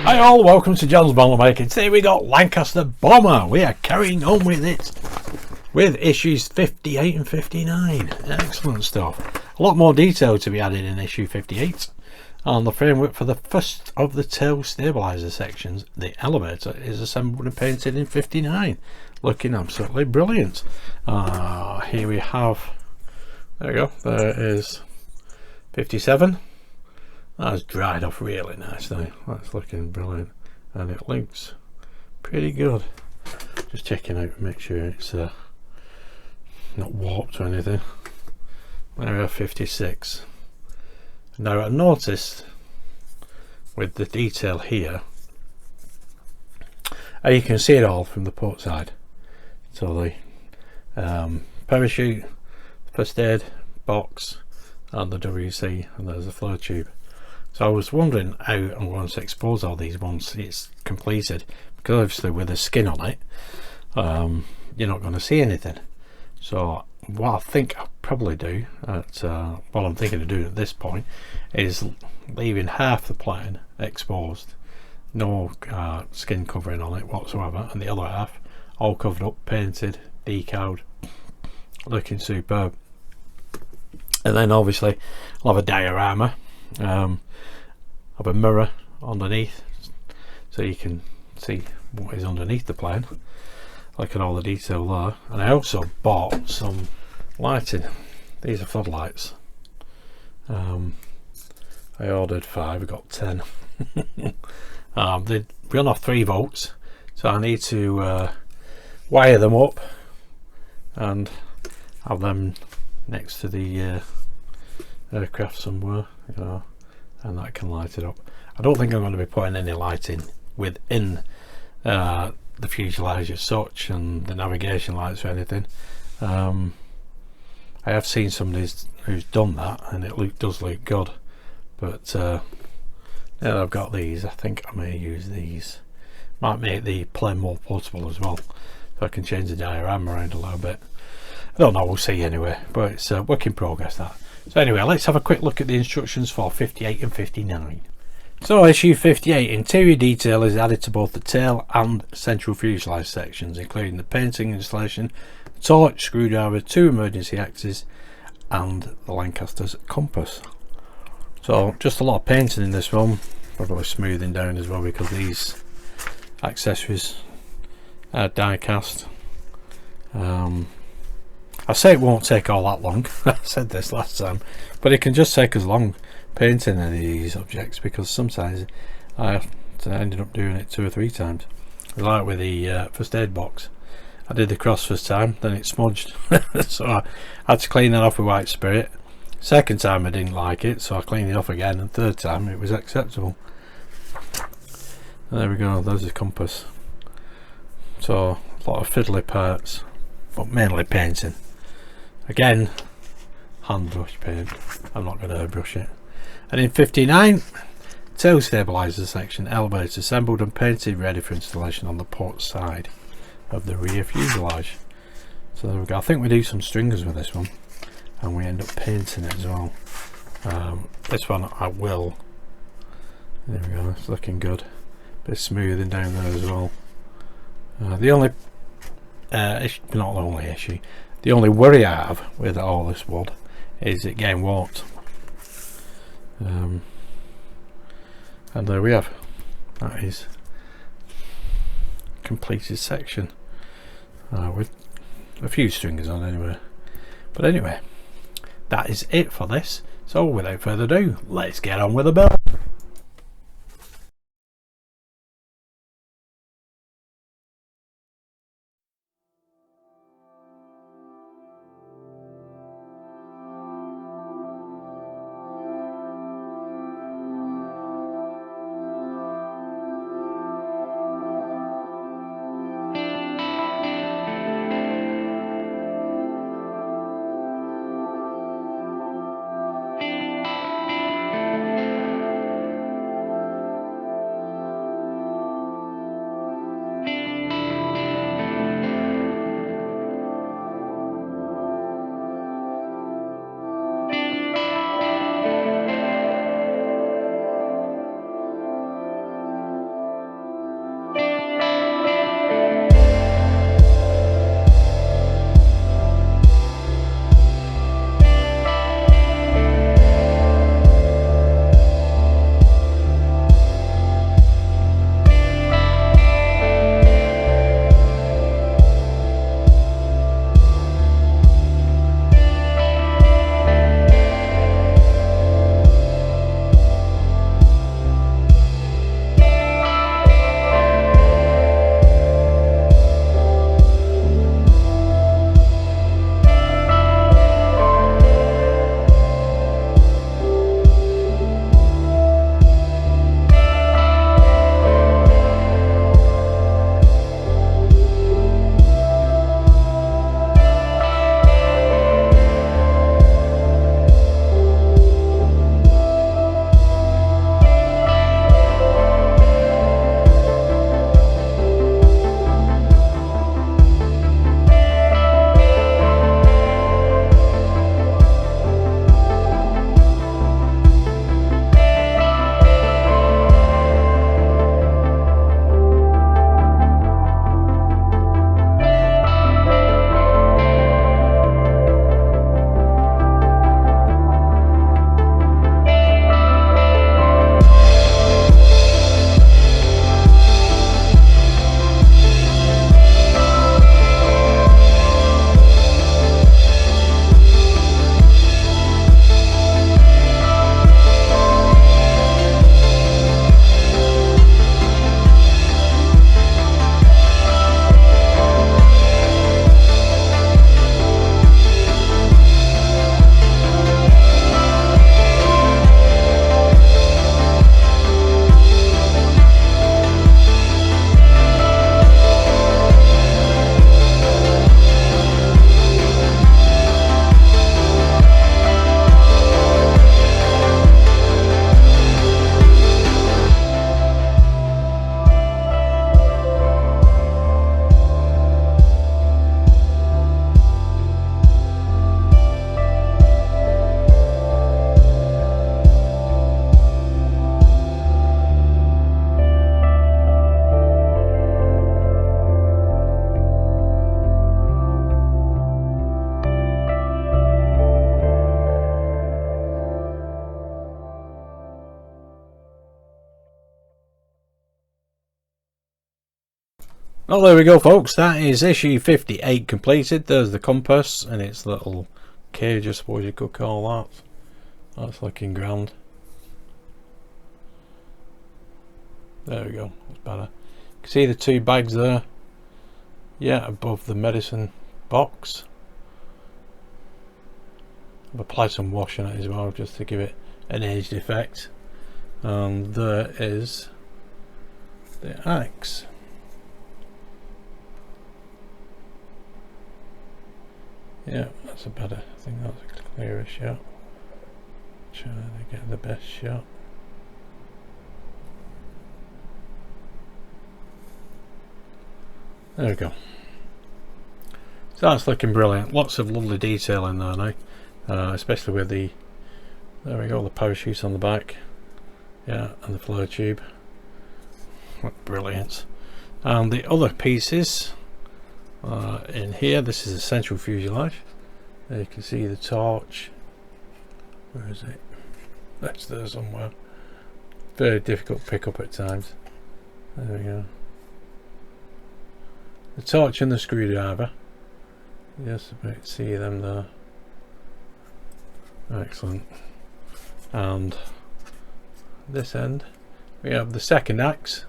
Hi all, welcome to John's Bomber Making. Today we got Lancaster Bomber. We are carrying on with it with issues 58 and 59. Excellent stuff. A lot more detail to be added in issue 58. On the framework for the first of the tail stabilizer sections, the elevator is assembled and painted in 59. Looking absolutely brilliant. Here we have, there we go, there is 57. That's dried off really nicely. That's looking brilliant, and it looks pretty good. Just checking out, make sure it's not warped or anything. There we are, 56. Now I noticed with the detail here, you can see it all from the port side. So the parachute, first aid box, and the WC, and there's a flow tube. So I was wondering how I'm going to expose all these once it's completed, because obviously with the skin on it, you're not going to see anything. So what I think I'll probably do, what I'm thinking of doing at this point, is leaving half the plane exposed, no skin covering on it whatsoever, and the other half all covered up, painted, decaled, looking superb. And then obviously I'll have a diorama, have a mirror underneath so you can see what is underneath the plane. Look at all the detail there. And I also bought some lighting. These are floodlights. I ordered 5, I got 10. They run off 3 volts, so I need to wire them up and have them next to the aircraft somewhere, you know, and that can light it up. I don't think I'm going to be putting any lighting within the fuselage as such, and the navigation lights or anything. I have seen somebody who's done that, and it does look good. But now that I've got these, I think I may use these. Might make the plane more portable as well, so I can change the diorama around a little bit. I don't know, we'll see anyway, but it's a work in progress that. So anyway, let's have a quick look at the instructions for 58 and 59. So issue 58, interior detail is added to both the tail and central fuselage sections, including the painting installation, torch, screwdriver, 2 emergency axes, and the Lancaster's compass. So just a lot of painting in this one, probably smoothing down as well, because these accessories are die cast. I say it won't take all that long. I said this last time, but it can just take as long painting any of these objects, because sometimes I ended up doing it 2 or 3 times. Like with the first aid box, I did the cross first time, then it smudged, so I had to clean that off with white spirit. Second time I didn't like it, so I cleaned it off again, and third time it was acceptable. And there we go, there's the compass. So a lot of fiddly parts, but mainly painting. Again, hand brush paint, I'm not going to airbrush it. And in 59, tail stabilizer section, elevator assembled and painted, ready for installation on the port side of the rear fuselage. So there we go. I think we do some stringers with this one, and we end up painting it as well. This one I will. There we go, it's looking good. Bit of smoothing down there as well. The only issue, not the only issue, the only worry I have with all this wood is it getting warped. And there we have, that is completed section with a few stringers on anyway. But anyway, that is it for this. So without further ado, let's get on with the build. Well, there we go, folks. That is issue 58 completed. There's the compass and its little cage, I suppose you could call that. That's looking grand. There we go. That's better. You can see the 2 bags there. Yeah, above the medicine box. I've applied some wash on it as well, just to give it an aged effect. And there is the axe. Yeah, that's a better. I think that's a clearer shot. Trying to get the best shot. There we go. So that's looking brilliant. Lots of lovely detail in there now, especially with the, there we go, the parachute on the back. Yeah, and the flow tube. Look brilliant. And the other pieces in here, this is the central fuselage. There you can see the torch. Where is it? That's there somewhere. Very difficult to pick up at times. There we go. The torch and the screwdriver. Yes, I can see them there. Excellent. And this end we have the second axe.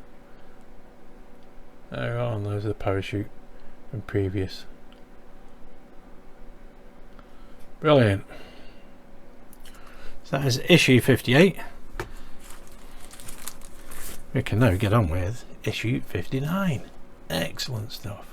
There we go, and there's the parachute from previous. Brilliant. So that is issue 58. We can now get on with issue 59. Excellent stuff.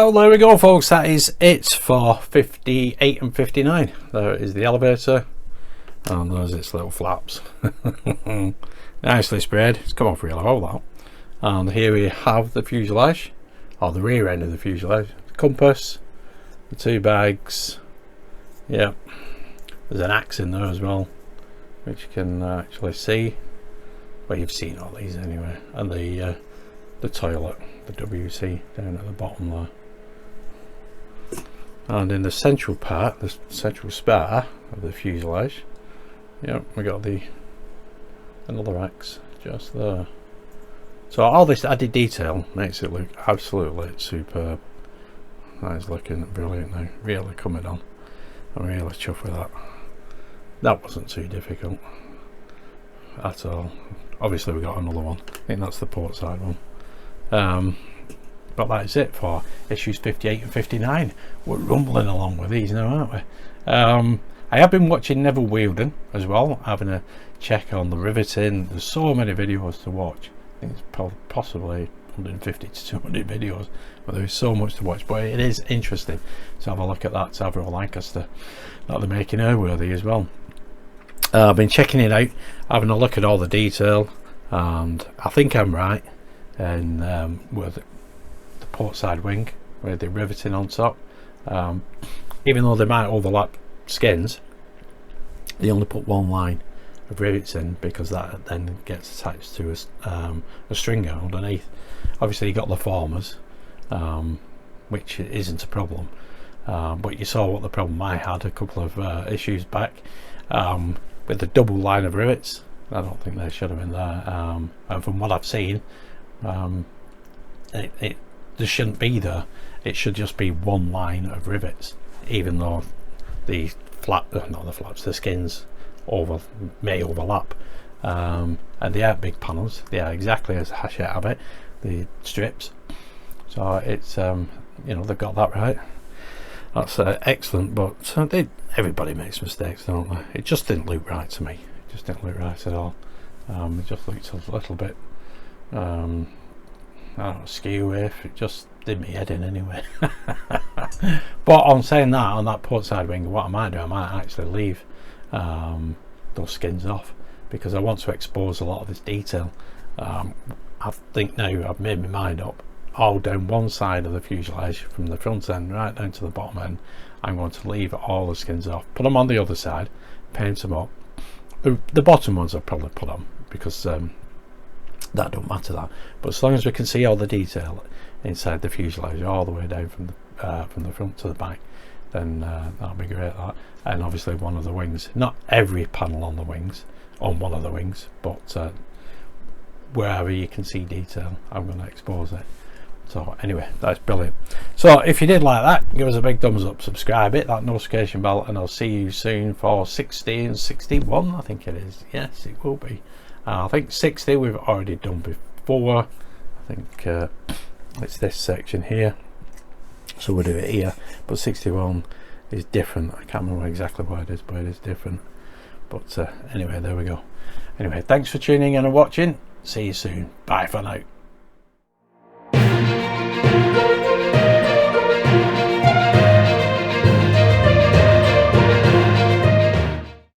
Well, there we go, folks. That is it for 58 and 59. There is the elevator, and there's its little flaps. Nicely sprayed. It's come off really well, that. And here we have the fuselage, or the rear end of the fuselage. The compass, the 2 bags. Yeah, there's an axe in there as well, which you can actually see. Well, you've seen all these anyway. And the toilet, the WC down at the bottom there. And in the central part, the central spar of the fuselage, yep, we got another axe just there. So all this added detail makes it look absolutely superb. That is looking brilliant now, really coming on. I'm really chuffed with that. That wasn't too difficult at all. Obviously we got another one. I think that's the port side one. But that is it for issues 58 and 59. We're rumbling along with these now, aren't we? I have been watching Neville Wheeldon as well, having a check on the riveting. There's so many videos to watch. I think it's possibly 150 to 200 videos, but there is so much to watch. But it is interesting to have a look at that Savile Lancaster that they're making airworthy as well. I've been checking it out, having a look at all the detail, and I think I'm right. And with the port side wing with the riveting on top, even though they might overlap skins, they only put one line of rivets in because that then gets attached to a stringer underneath. Obviously you got the formers, which isn't a problem, but you saw what the problem I had a couple of issues back with the double line of rivets. I don't think they should have been there, and from what I've seen, it there shouldn't be there. It should just be one line of rivets, even though the the skins may overlap, and they are big panels. They are exactly as Hachette have it, the strips. So it's you know, they've got that right. That's excellent. But everybody makes mistakes, don't they? It just didn't look right to me. It just didn't look right at all. It just looked a little bit I don't know, skew if it just did me head in anyway. But on saying that, on that port side wing, what I might do, I might actually leave those skins off, because I want to expose a lot of this detail. I think now I've made my mind up. All down one side of the fuselage, from the front end right down to the bottom end, I'm going to leave all the skins off, put them on the other side, paint them up. The bottom ones I'll probably put on, because that don't matter that, but as long as we can see all the detail inside the fuselage all the way down from the front to the back, then that'll be great. That, and obviously one of the wings, not every panel on the wings, on one of the wings, but wherever you can see detail, I'm going to expose it. So anyway, that's brilliant. So if you did like that, give us a big thumbs up, subscribe, hit that notification bell, and I'll see you soon for 60 and 61, I think it is. Yes, it will be. I think 60 we've already done before. I think it's this section here, so we'll do it here. But 61 is different. I can't remember exactly what it is, but it is different. But anyway, there we go. Anyway, thanks for tuning in and watching. See you soon. Bye for now.